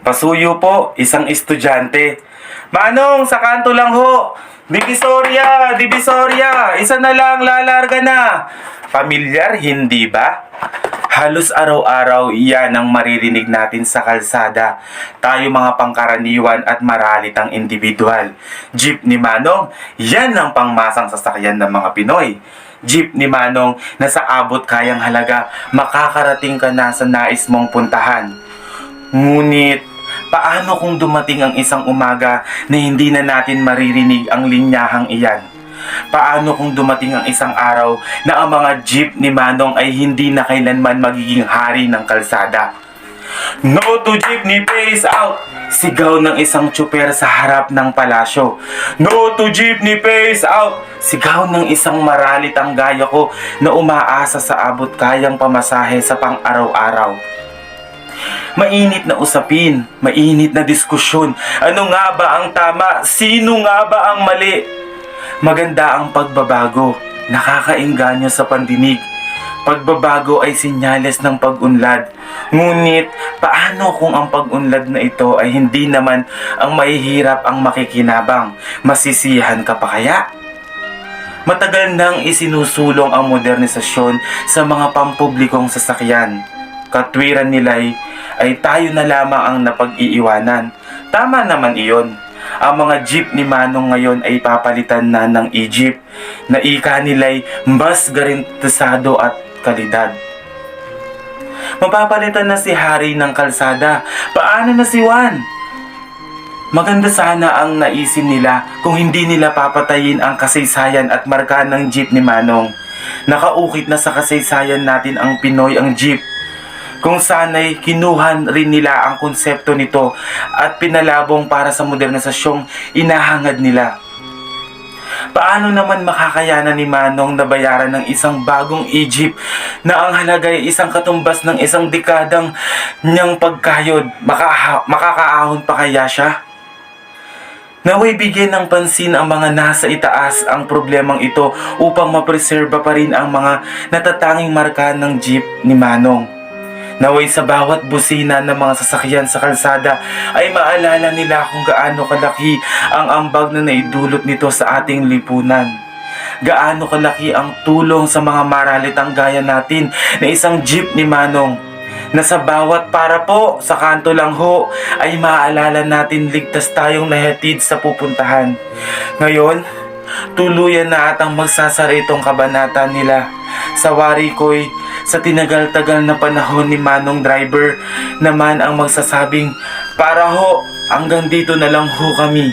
Pasuyo po, isang estudyante. Manong, sa kanto lang ho. Divisoria, Divisoria, isa na lang, lalarga na. Pamilyar, hindi ba? Halos araw-araw yan ang maririnig natin sa kalsada. Tayo mga pangkaraniwan at maralitang individual. Jeep ni Manong, yan ang pangmasang sasakyan ng mga Pinoy. Jeep ni Manong na sa abot kayang halaga, makakarating ka na sa nais mong puntahan. Ngunit, paano kung dumating ang isang umaga na hindi na natin maririnig ang linyahang iyan? Paano kung dumating ang isang araw na ang mga jeep ni Manong ay hindi na kailanman magiging hari ng kalsada? No to jeepney, face out! Sigaw ng isang tsuper sa harap ng palasyo. No to jeepney, face out! Sigaw ng isang maralitang gaya ko na umaasa sa abot kayang pamasahe sa pang-araw-araw. Mainit na usapin, mainit na diskusyon. Ano nga ba ang tama? Sino nga ba ang mali? Maganda ang pagbabago, nakakaengganyo sa pandinig. Pagbabago ay sinyales ng pag-unlad. Ngunit, paano kung ang pag-unlad na ito ay hindi naman ang mahihirap ang makikinabang? Masisiyahan ka pa kaya? Matagal nang isinusulong ang modernisasyon sa mga pampublikong sasakyan. Katwiran nila'y ay tayo na lamang ang napag-iiwanan. Tama naman iyon. Ang mga jeep ni Manong ngayon ay papalitan na ng e-jeep na ika nila'y mas garantisado at kalidad. Mapapalitan na si Hari ng kalsada. Paano na si Juan? Maganda sana ang naisin nila kung hindi nila papatayin ang kasaysayan at marka ng jeep ni Manong. Nakaukit na sa kasaysayan natin ang Pinoy ang jeep. Kung sana'y kinuhan rin nila ang konsepto nito at pinalabong para sa modernisasyong inahangad nila. Paano naman makakayanan ni Manong na bayaran ng isang bagong e-jeep na ang halaga ay isang katumbas ng isang dekadang niyang pagkayod? Makakaahon pa kaya siya? Naway bigyan ng pansin ang mga nasa itaas ang problemang ito upang mapreserba pa rin ang mga natatanging marka ng jeep ni Manong. Naway sa bawat busina ng mga sasakyan sa kalsada ay maalala nila kung gaano kalaki ang ambag na naidulot nito sa ating lipunan. Gaano kalaki ang tulong sa mga maralitang gaya natin na isang jeep ni Manong na sa bawat para po sa kanto lang ho ay maaalala natin ligtas tayong nahatid sa pupuntahan. Ngayon, tuluyan na atang magsasara itong kabanata nila. Sa wari ko'y sa tinagal-tagal na panahon ni Manong Driver naman ang magsasabing, para ho, hanggang dito na lang ho kami.